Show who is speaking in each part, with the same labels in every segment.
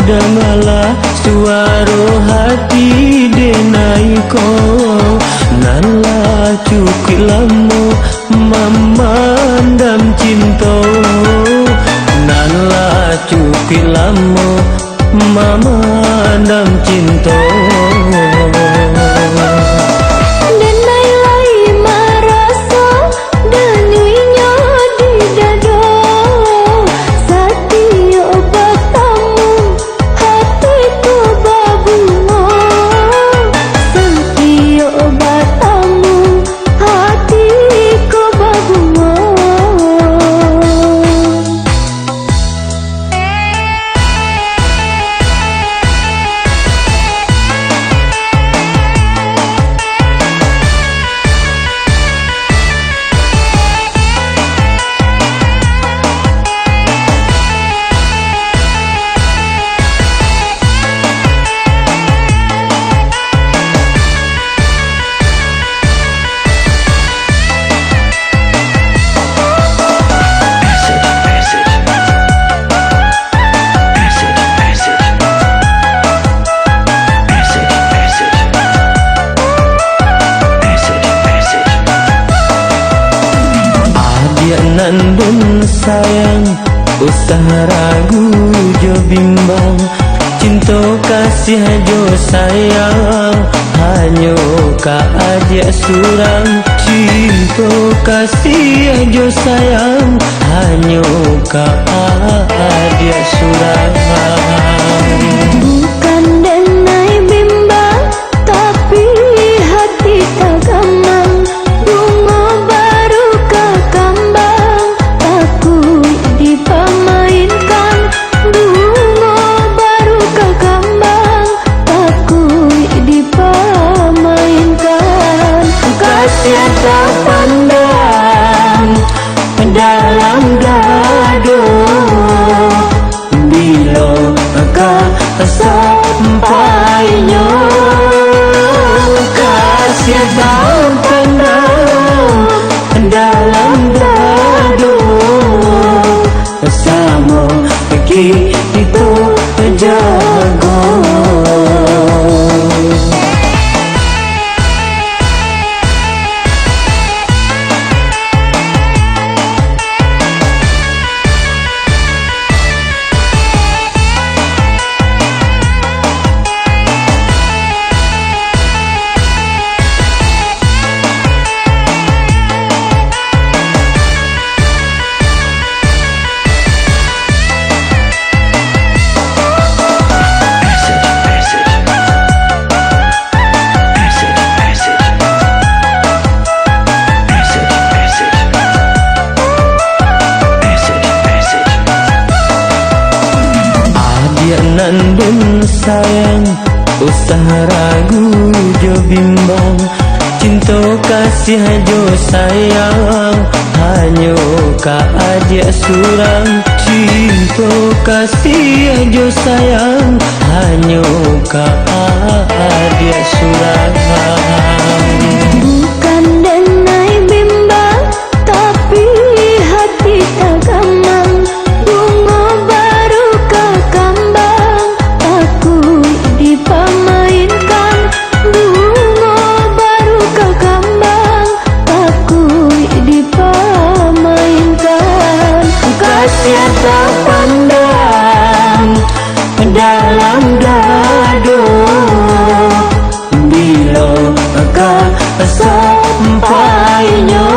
Speaker 1: dengarlah suara hati denai ko. Nalah cukup lama memandam cinta. Nalah cukup lama memandam cinta. Nan bun sayang, usah ragu jo bimbang. Cinta kasih jo sayang, hanya ka aja surang. Cinta kasih jo sayang, hanya ka aja surang.
Speaker 2: Bukan denai bimbang, tapi hati tak gamang. Bunga baru kekambang, takut dipamainkan. Bunga baru kekambang, takut dipamainkan. Kasih tak pandang dalam dado, bila sampainya. Kasih tak pandang dalam dado, sama kita jaga. Nan bun sayang, usah ragu jo bimbang. Cinta kasih jo sayang, hanya ka aja surang. Cinta kasih jo sayang, hanya ka aja surang. Bukan denai bimbang, tapi hati tak gamang. Bunga baru kekambang, takut dipamainkan. Bunga baru kekambang, takut dipamainkan. Kasih tak pandang dalam dado, bila sampainya.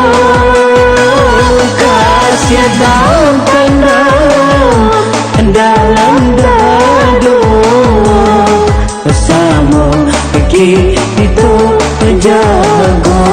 Speaker 2: Kasih tak pandang dalam dado, sama kita jaga.